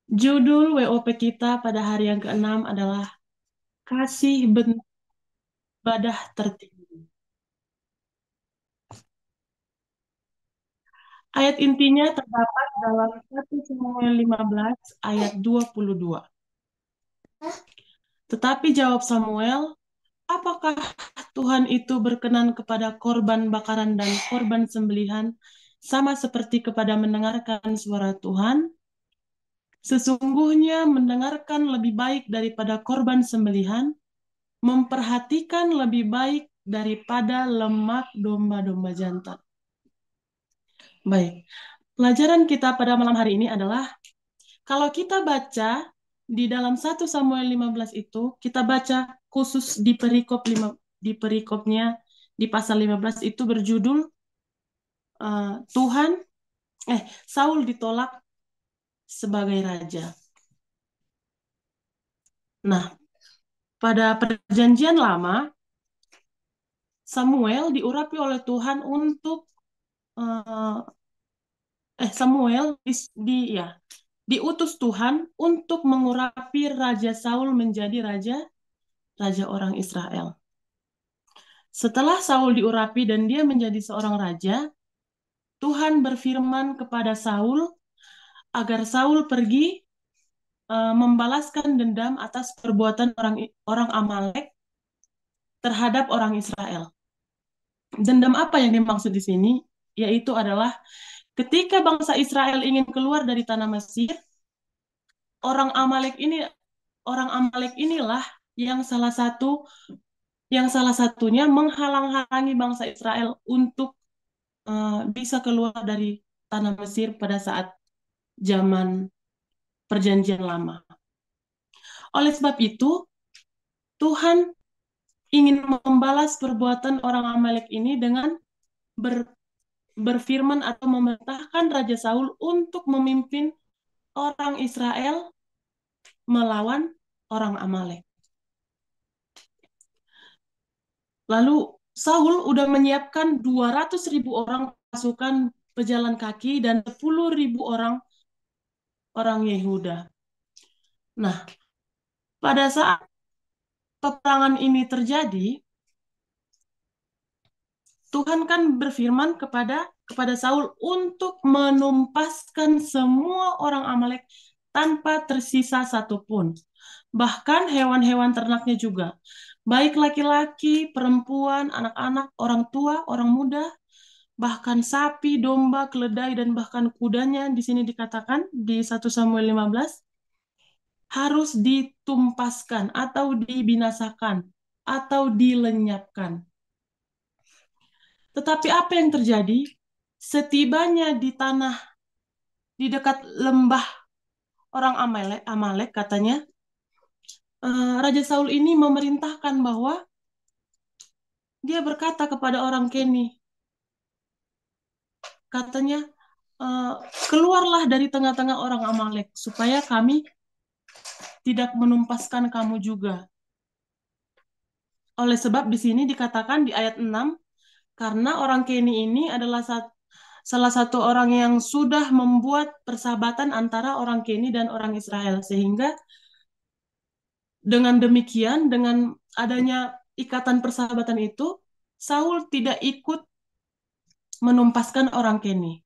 Judul WOP kita pada hari yang keenam adalah Kasih Bentuk Ibadah Tertinggi. Ayat intinya terdapat dalam 1 Samuel 15 ayat 22. Tetapi jawab Samuel, apakah Tuhan itu berkenan kepada korban bakaran dan korban sembelihan sama seperti kepada mendengarkan suara Tuhan? Sesungguhnya mendengarkan lebih baik daripada korban sembelihan, memperhatikan lebih baik daripada lemak domba-domba jantan. Baik, pelajaran kita pada malam hari ini adalah kalau kita baca di dalam 1 Samuel 15 itu, kita baca khusus di perikop 5, di perikopnya di pasal 15 itu berjudul Tuhan Saul ditolak sebagai raja. Nah, pada perjanjian lama Samuel diurapi oleh Tuhan untuk eh, Samuel ya diutus Tuhan untuk mengurapi Raja Saul menjadi raja orang Israel. Setelah Saul diurapi dan dia menjadi seorang raja, Tuhan berfirman kepada Saul agar Saul pergi membalaskan dendam atas perbuatan orang orang Amalek terhadap orang Israel. Dendam apa yang dimaksud di sini? Yaitu adalah ketika bangsa Israel ingin keluar dari tanah Mesir, orang Amalek ini orang Amalek inilah yang salah satunya menghalang-halangi bangsa Israel untuk bisa keluar dari tanah Mesir pada saat zaman perjanjian lama. Oleh sebab itu, Tuhan ingin membalas perbuatan orang Amalek ini dengan ber, berfirman atau memerintahkan Raja Saul untuk memimpin orang Israel melawan orang Amalek. Lalu Saul udah menyiapkan 200.000 orang pasukan pejalan kaki dan 10.000 orang Yehuda. Nah, pada saat peperangan ini terjadi, Tuhan kan berfirman kepada Saul untuk menumpaskan semua orang Amalek tanpa tersisa satupun. Bahkan hewan-hewan ternaknya juga. Baik laki-laki, perempuan, anak-anak, orang tua, orang muda, bahkan sapi, domba, keledai, dan bahkan kudanya di sini dikatakan di 1 Samuel 15 harus ditumpaskan atau dibinasakan atau dilenyapkan. Tetapi apa yang terjadi? Setibanya di tanah di dekat lembah orang Amalek katanya, Raja Saul ini memerintahkan bahwa dia berkata kepada orang Keni, katanya, "Eh, keluarlah dari tengah-tengah orang Amalek supaya kami tidak menumpaskan kamu juga." Oleh sebab di sini dikatakan di ayat 6, karena orang Keni ini adalah salah satu orang yang sudah membuat persahabatan antara orang Keni dan orang Israel. Sehingga dengan demikian, dengan adanya ikatan persahabatan itu, Saul tidak ikut menumpaskan orang Keni.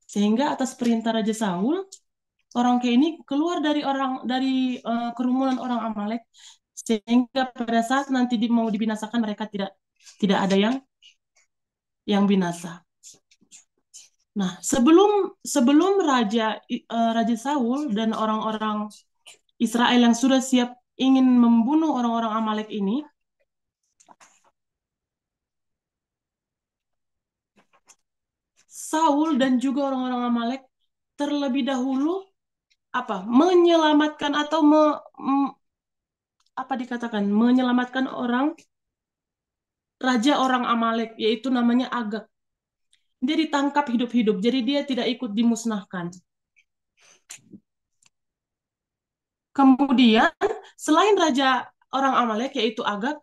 Sehingga atas perintah Raja Saul, orang Keni keluar dari kerumunan orang Amalek, sehingga pada saat nanti mau dibinasakan mereka tidak ada yang binasa. Nah, sebelum sebelum Raja Saul dan orang-orang Israel yang sudah siap ingin membunuh orang-orang Amalek ini, Saul dan juga orang-orang Amalek terlebih dahulu menyelamatkan atau menyelamatkan raja orang Amalek, yaitu namanya Agag. Dia ditangkap hidup-hidup, jadi dia tidak ikut dimusnahkan. Kemudian selain raja orang Amalek yaitu Agag,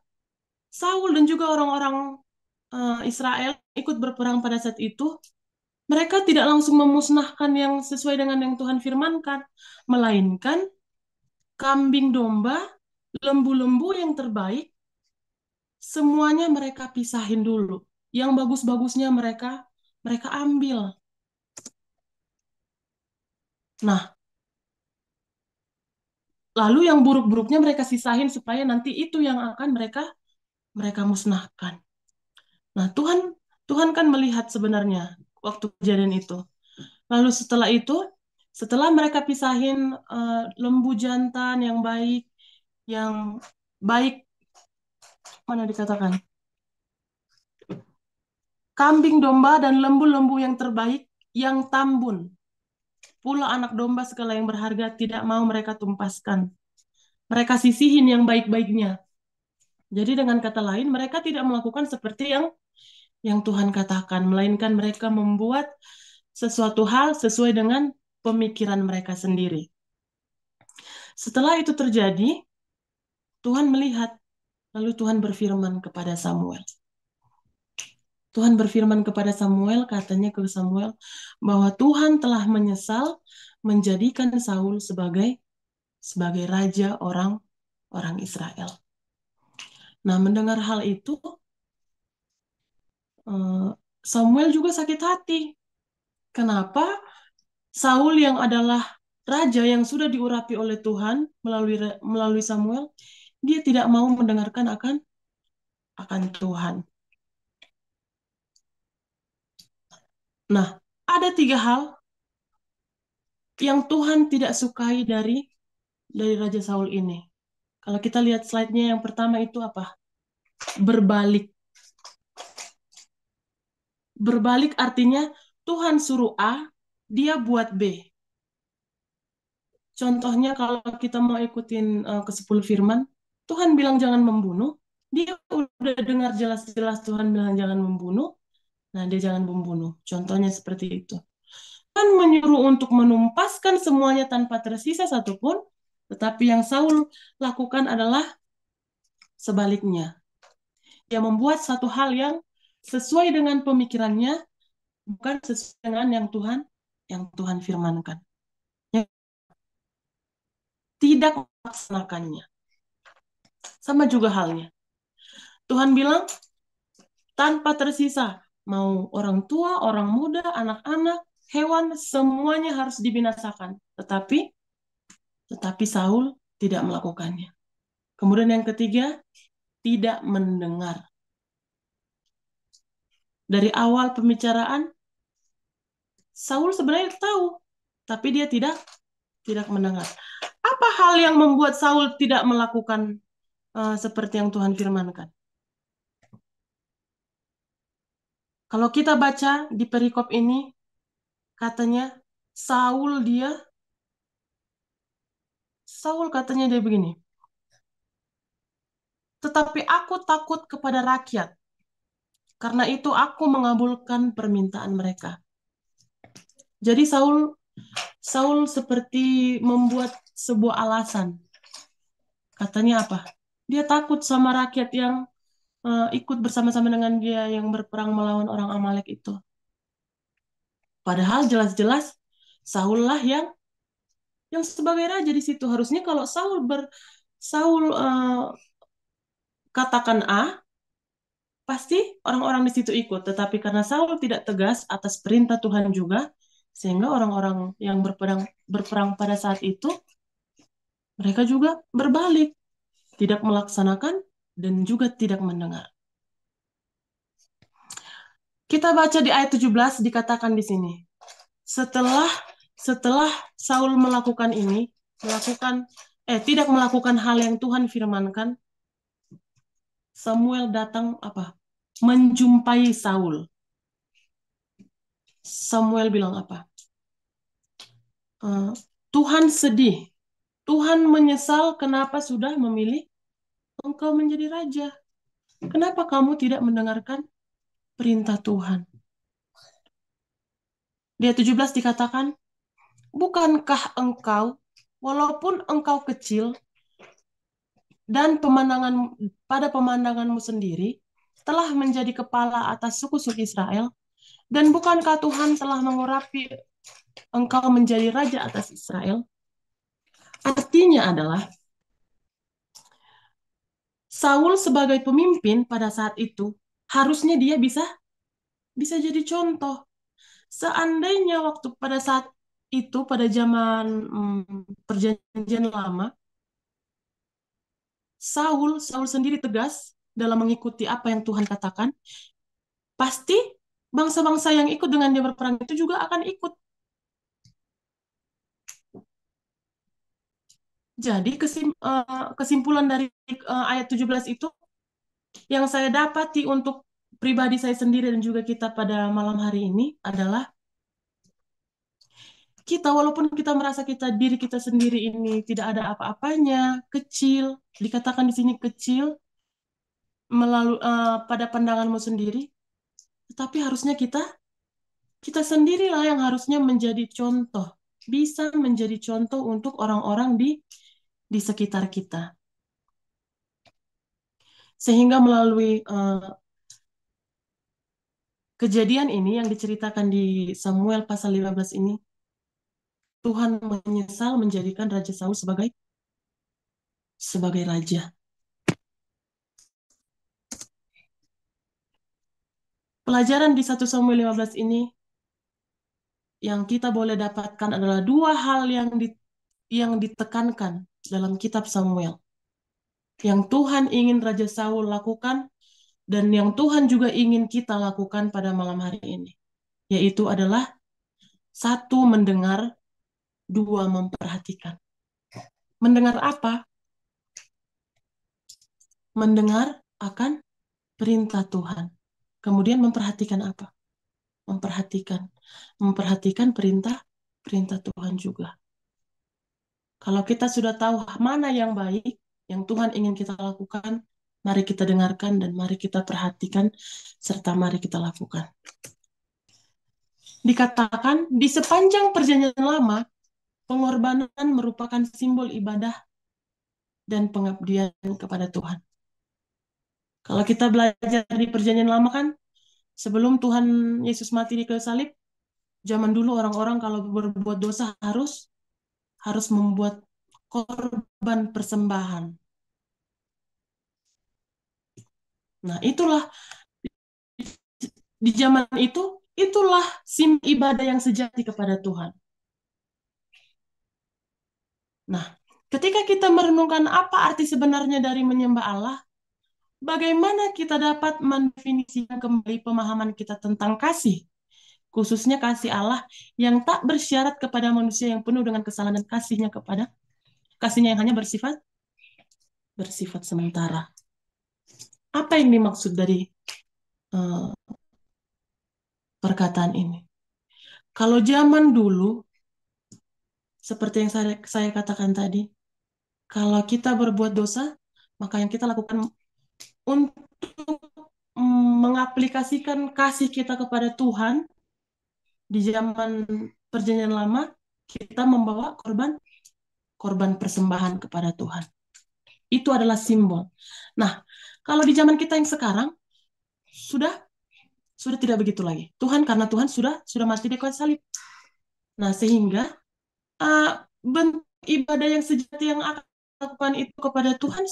Saul dan juga orang-orang Israel ikut berperang pada saat itu Mereka tidak langsung memusnahkan yang sesuai dengan yang Tuhan firmankan, melainkan kambing domba, lembu-lembu yang terbaik, semuanya mereka pisahin dulu. Yang bagus-bagusnya mereka mereka ambil. Nah, lalu yang buruk-buruknya mereka sisahin supaya nanti itu yang akan mereka mereka musnahkan. Nah, Tuhan Tuhan kan melihat sebenarnya waktu kejadian itu. Lalu setelah itu, setelah mereka pisahin lembu jantan yang baik mana dikatakan, kambing domba dan lembu-lembu yang terbaik yang tambun, pula anak domba segala yang berharga tidak mau mereka tumpaskan. Mereka sisihin yang baik-baiknya. Jadi dengan kata lain, mereka tidak melakukan seperti yang Tuhan katakan, melainkan mereka membuat sesuatu hal sesuai dengan pemikiran mereka sendiri. Setelah itu terjadi, Tuhan melihat, lalu Tuhan berfirman kepada Samuel. Tuhan berfirman kepada Samuel, katanya ke Samuel, bahwa Tuhan telah menyesal menjadikan Saul sebagai raja orang Israel. Nah, mendengar hal itu, Samuel juga sakit hati. Kenapa Saul yang adalah raja yang sudah diurapi oleh Tuhan melalui Samuel, dia tidak mau mendengarkan akan Tuhan. Nah, ada 3 hal yang Tuhan tidak sukai dari Raja Saul ini. Kalau kita lihat slide-nya yang pertama itu apa? Berbalik. Berbalik artinya Tuhan suruh A, dia buat B. Contohnya kalau kita mau ikutin ke-10 firman, Tuhan bilang jangan membunuh, dia udah dengar jelas-jelas Tuhan bilang jangan membunuh, nah dia jangan membunuh. Contohnya seperti itu. Tuhan menyuruh untuk menumpaskan semuanya tanpa tersisa satupun, tetapi yang Saul lakukan adalah sebaliknya. Dia membuat satu hal yang sesuai dengan pemikirannya, bukan sesuai dengan yang Tuhan firmankan. Yang tidak melaksanakannya. Sama juga halnya. Tuhan bilang tanpa tersisa, mau orang tua, orang muda, anak-anak, hewan, semuanya harus dibinasakan. Tetapi Saul tidak melakukannya. Kemudian yang ketiga, tidak mendengar. Dari awal pembicaraan, Saul sebenarnya tahu, tapi dia tidak mendengar. Apa hal yang membuat Saul tidak melakukan seperti yang Tuhan firmankan? Kalau kita baca di perikop ini, katanya Saul katanya dia begini, tetapi aku takut kepada rakyat, karena itu aku mengabulkan permintaan mereka. Jadi Saul seperti membuat sebuah alasan. Katanya apa? Dia takut sama rakyat yang ikut bersama-sama dengan dia yang berperang melawan orang Amalek itu. Padahal jelas-jelas Saul lah yang sebagai raja di situ. Harusnya kalau Saul katakan A, pasti orang-orang di situ ikut. Tetapi karena Saul tidak tegas atas perintah Tuhan juga, sehingga orang-orang yang berperang pada saat itu, mereka juga berbalik, tidak melaksanakan dan juga tidak mendengar. Kita baca di ayat 17 dikatakan di sini. Setelah setelah Saul melakukan ini, tidak melakukan hal yang Tuhan firmankan, Samuel datang apa? Menjumpai Saul. Samuel bilang apa? Tuhan sedih. Tuhan menyesal kenapa sudah memilih engkau menjadi raja. Kenapa kamu tidak mendengarkan perintah Tuhan? Di ayat 17 dikatakan, bukankah engkau, walaupun engkau kecil, dan pada pemandanganmu sendiri, telah menjadi kepala atas suku-suku Israel, Dan bukankah Tuhan telah mengurapi engkau menjadi raja atas Israel? Artinya adalah Saul sebagai pemimpin pada saat itu harusnya dia bisa bisa jadi contoh. Seandainya waktu pada saat itu pada zaman perjanjian lama, Saul sendiri tegas dalam mengikuti apa yang Tuhan katakan, pasti bangsa-bangsa yang ikut dengan dia berperang itu juga akan ikut. Jadi kesimpulan dari ayat 17 itu yang saya dapati untuk pribadi saya sendiri dan juga kita pada malam hari ini adalah kita walaupun kita merasa diri kita sendiri ini tidak ada apa-apanya, kecil, dikatakan di sini kecil melalui pada pandanganmu sendiri, tetapi harusnya kita sendirilah yang harusnya menjadi contoh, bisa menjadi contoh untuk orang-orang di sekitar kita. Sehingga melalui kejadian ini yang diceritakan di Samuel pasal 15 ini, Tuhan menyesal menjadikan Raja Saul sebagai raja. Pelajaran di 1 Samuel 15 ini yang kita boleh dapatkan adalah dua hal yang ditekankan dalam kitab Samuel. Yang Tuhan ingin Raja Saul lakukan dan yang Tuhan juga ingin kita lakukan pada malam hari ini. Yaitu adalah satu, mendengar, dua, memperhatikan. Mendengar apa? Mendengar akan perintah Tuhan. Kemudian memperhatikan apa? Memperhatikan perintah Tuhan juga. Kalau kita sudah tahu mana yang baik, yang Tuhan ingin kita lakukan, mari kita dengarkan dan mari kita perhatikan, serta mari kita lakukan. Dikatakan di sepanjang perjanjian lama, pengorbanan merupakan simbol ibadah dan pengabdian kepada Tuhan. Kalau kita belajar di perjanjian lama kan, sebelum Tuhan Yesus mati di kayu salib, zaman dulu orang-orang kalau berbuat dosa harus membuat korban persembahan. Nah, di zaman itulah ibadah yang sejati kepada Tuhan. Nah, ketika kita merenungkan apa arti sebenarnya dari menyembah Allah, bagaimana kita dapat mendefinisikan kembali pemahaman kita tentang kasih, khususnya kasih Allah yang tak bersyarat kepada manusia yang penuh dengan kesalahan dan kasihnya yang hanya bersifat sementara. Apa yang dimaksud dari uh, perkataan ini? Kalau zaman dulu, seperti yang saya katakan tadi, kalau kita berbuat dosa, maka yang kita lakukan untuk mengaplikasikan kasih kita kepada Tuhan di zaman perjanjian lama, kita membawa korban persembahan kepada Tuhan. Itu adalah simbol. Nah, kalau di zaman kita yang sekarang sudah tidak begitu lagi. Karena Tuhan sudah mati di kayu salib. Nah, sehingga uh, bentuk ibadah yang sejati yang akan lakukan itu kepada Tuhan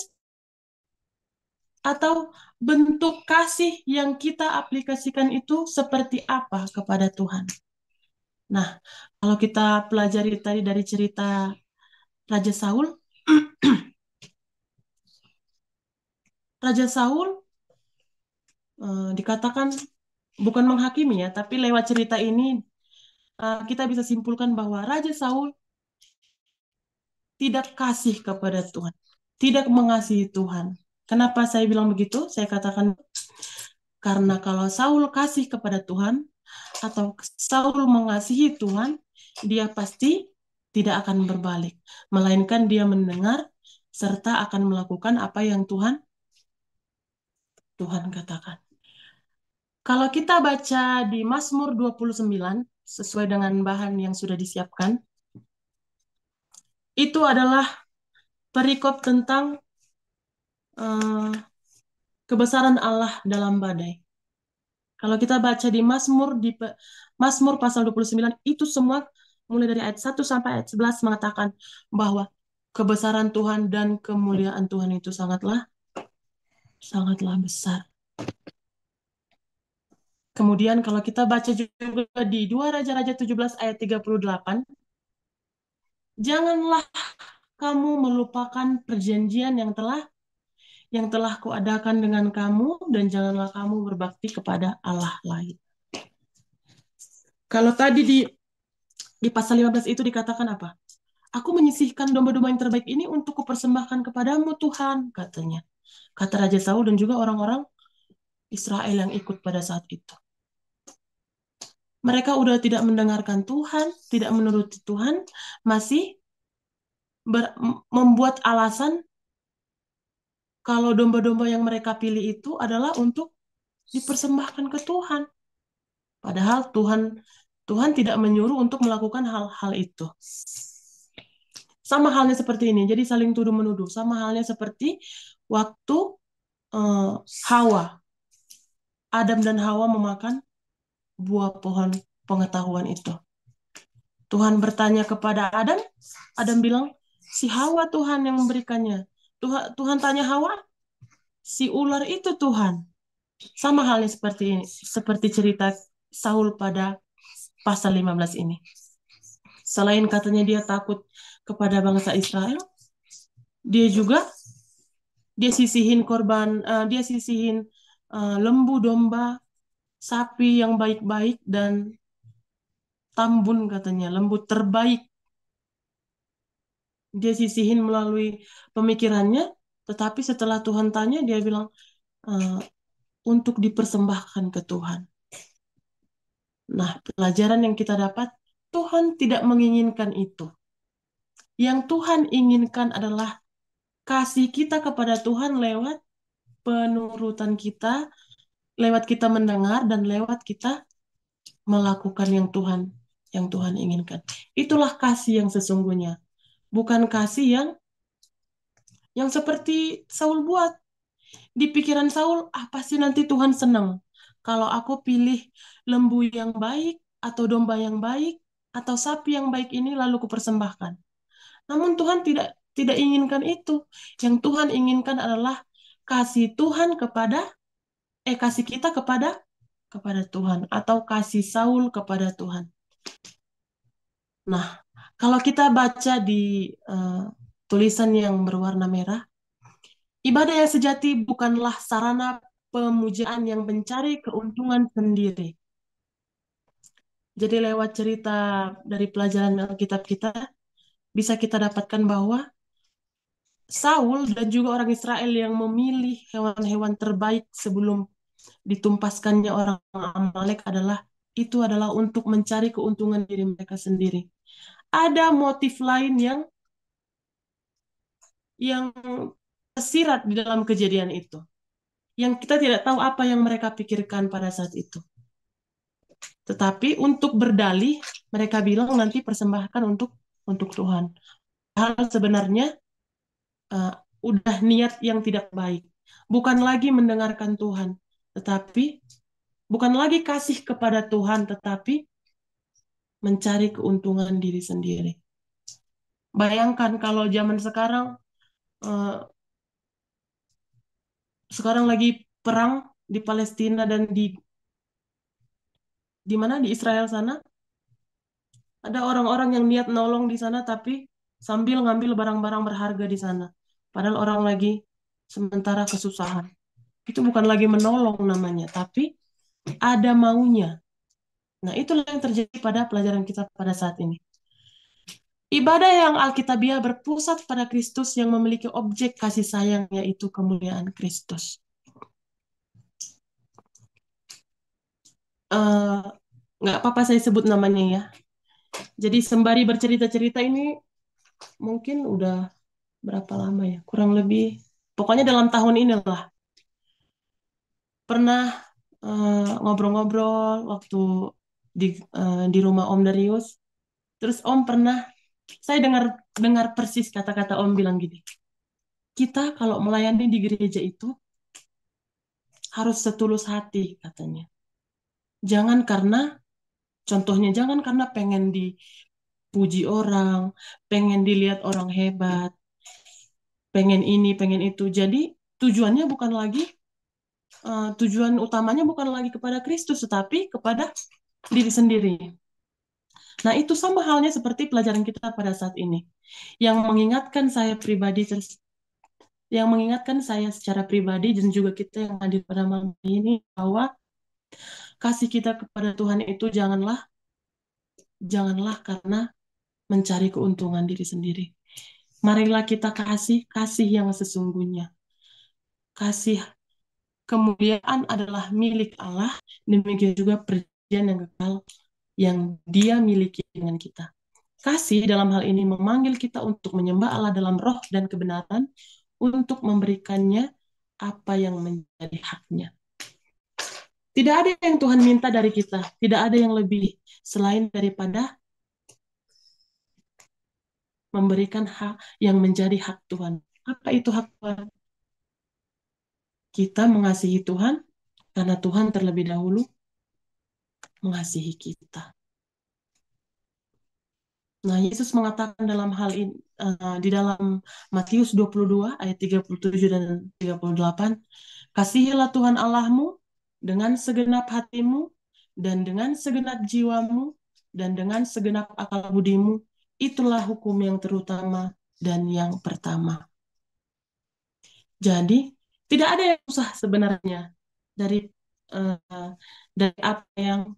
atau bentuk kasih yang kita aplikasikan itu seperti apa kepada Tuhan. Nah, kalau kita pelajari tadi dari cerita Raja Saul, Raja Saul dikatakan bukan menghakimi ya, tapi lewat cerita ini kita bisa simpulkan bahwa Raja Saul tidak kasih kepada Tuhan, tidak mengasihi Tuhan. Kenapa saya bilang begitu? Saya katakan karena kalau Saul kasih kepada Tuhan atau Saul mengasihi Tuhan, dia pasti tidak akan berbalik, melainkan dia mendengar serta akan melakukan apa yang Tuhan katakan. Kalau kita baca di Mazmur 29 sesuai dengan bahan yang sudah disiapkan, itu adalah perikop tentang uh, kebesaran Allah dalam badai. Kalau kita baca di Mazmur pasal 29, itu semua mulai dari ayat 1 sampai ayat 11 mengatakan bahwa kebesaran Tuhan dan kemuliaan Tuhan itu sangatlah besar. Kemudian kalau kita baca juga di 2 Raja-Raja 17 ayat 38, janganlah kamu melupakan perjanjian yang telah kuadakan dengan kamu, dan janganlah kamu berbakti kepada Allah lain. Kalau tadi di pasal 15 itu dikatakan apa? Aku menyisihkan domba-domba yang terbaik ini untuk kupersembahkan kepadamu Tuhan, katanya. Kata Raja Saul dan juga orang-orang Israel yang ikut pada saat itu. Mereka udah tidak mendengarkan Tuhan, tidak menuruti Tuhan, masih membuat alasan kalau domba-domba yang mereka pilih itu adalah untuk dipersembahkan ke Tuhan. Padahal Tuhan tidak menyuruh untuk melakukan hal-hal itu. Sama halnya seperti ini, jadi saling tuduh-menuduh. Sama halnya seperti waktu Hawa, Adam dan Hawa memakan buah pohon pengetahuan itu. Tuhan bertanya kepada Adam, Adam bilang, si Hawa Tuhan yang memberikannya. Tuhan tanya Hawa, si ular itu Tuhan. Sama halnya seperti ini, seperti cerita Saul pada pasal 15 ini. Selain katanya dia takut kepada bangsa Israel, dia juga dia sisihin lembu, domba, sapi yang baik-baik dan tambun katanya, lembu terbaik. Dia sisihin melalui pemikirannya, tetapi setelah Tuhan tanya, dia bilang "Eh, untuk dipersembahkan ke Tuhan." Nah, pelajaran yang kita dapat, Tuhan tidak menginginkan itu. Yang Tuhan inginkan adalah kasih kita kepada Tuhan lewat penurutan kita, lewat kita mendengar dan lewat kita melakukan yang Tuhan inginkan. Itulah kasih yang sesungguhnya, bukan kasih yang seperti Saul buat. Di pikiran Saul, apa sih nanti Tuhan senang kalau aku pilih lembu yang baik atau domba yang baik atau sapi yang baik ini lalu kupersembahkan. Namun Tuhan tidak inginkan itu. Yang Tuhan inginkan adalah kasih Tuhan kasih kita kepada Tuhan atau kasih Saul kepada Tuhan. Nah, kalau kita baca di tulisan yang berwarna merah, ibadah yang sejati bukanlah sarana pemujaan yang mencari keuntungan sendiri. Jadi lewat cerita dari pelajaran Alkitab kita, bisa kita dapatkan bahwa Saul dan juga orang Israel yang memilih hewan-hewan terbaik sebelum ditumpaskannya orang Amalek itu adalah untuk mencari keuntungan diri mereka sendiri. Ada motif lain yang tersirat di dalam kejadian itu, yang kita tidak tahu apa yang mereka pikirkan pada saat itu. Tetapi untuk berdalih, mereka bilang nanti persembahkan untuk Tuhan. Hal sebenarnya uh, udah niat yang tidak baik. Bukan lagi mendengarkan Tuhan, tetapi bukan lagi kasih kepada Tuhan, tetapi mencari keuntungan diri sendiri. Bayangkan kalau zaman uh, sekarang lagi perang di Palestina dan di mana di Israel sana, ada orang-orang yang niat nolong di sana tapi sambil ngambil barang-barang berharga di sana. Padahal orang lagi sementara kesusahan. Itu bukan lagi menolong namanya, tapi ada maunya. Nah, itulah yang terjadi pada pelajaran kita pada saat ini. Ibadah yang alkitabiah berpusat pada Kristus yang memiliki objek kasih sayang, yaitu kemuliaan Kristus. Eh, nggak apa-apa saya sebut namanya ya. Jadi sembari bercerita-cerita ini mungkin udah berapa lama ya? Kurang lebih, pokoknya dalam tahun inilah pernah ngobrol-ngobrol waktu di rumah Om Darius. Terus Om pernah, saya dengar dengar persis kata-kata Om bilang gini, kita kalau melayani di gereja itu harus setulus hati katanya. Jangan karena, contohnya jangan karena pengen dipuji orang, pengen dilihat orang hebat, pengen ini, pengen itu. Jadi tujuannya bukan lagi, tujuan utamanya bukan lagi kepada Kristus, tetapi kepada diri sendiri. Nah, itu sama halnya seperti pelajaran kita pada saat ini. Yang mengingatkan saya pribadi, yang mengingatkan saya secara pribadi dan juga kita yang hadir pada malam ini bahwa kasih kita kepada Tuhan itu janganlah karena mencari keuntungan diri sendiri. Marilah kita kasih kasih yang sesungguhnya. Kasih kemuliaan adalah milik Allah, demikian juga perjanjian yang kekal yang Dia miliki dengan kita. Kasih dalam hal ini memanggil kita untuk menyembah Allah dalam roh dan kebenaran, untuk memberikannya apa yang menjadi haknya. Tidak ada yang Tuhan minta dari kita, tidak ada yang lebih selain daripada memberikan hak yang menjadi hak Tuhan. Apa itu hak Tuhan? Kita mengasihi Tuhan karena Tuhan terlebih dahulu mengasihi kita. Nah, Yesus mengatakan dalam hal ini, di dalam Matius 22 ayat 37 dan 38, kasihilah Tuhan Allahmu dengan segenap hatimu dan dengan segenap jiwamu dan dengan segenap akal budimu. Itulah hukum yang terutama dan yang pertama. Jadi, tidak ada yang susah sebenarnya dari uh, dari apa yang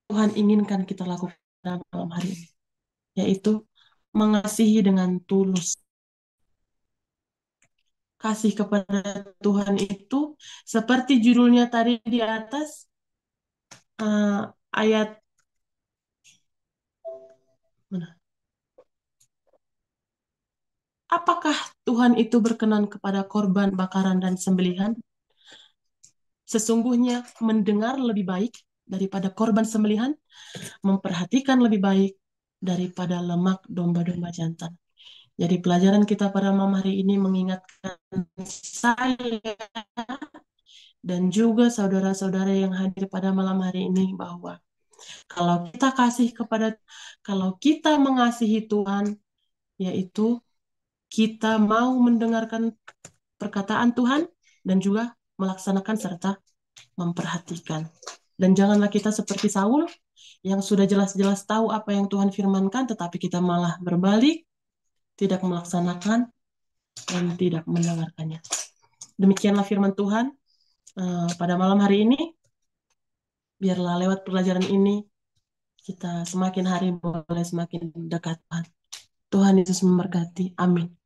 Tuhan inginkan kita lakukan dalam malam hari ini, yaitu mengasihi dengan tulus. Kasih kepada Tuhan itu seperti judulnya tadi di atas, ayat mana? Apakah Tuhan itu berkenan kepada korban bakaran dan sembelihan? Sesungguhnya mendengar lebih baik daripada korban sembelihan, memperhatikan lebih baik daripada lemak domba-domba jantan. Jadi pelajaran kita pada malam hari ini mengingatkan saya dan juga saudara-saudara yang hadir pada malam hari ini bahwa kalau kita kasih kepada, kalau kita mengasihi Tuhan, yaitu kita mau mendengarkan perkataan Tuhan dan juga melaksanakan serta memperhatikan. Dan janganlah kita seperti Saul yang sudah jelas-jelas tahu apa yang Tuhan firmankan, tetapi kita malah berbalik, tidak melaksanakan dan tidak mendengarkannya. Demikianlah firman Tuhan pada malam hari ini. Biarlah lewat pelajaran ini kita semakin hari boleh semakin dekat Tuhan. Tuhan Yesus memberkati. Amin.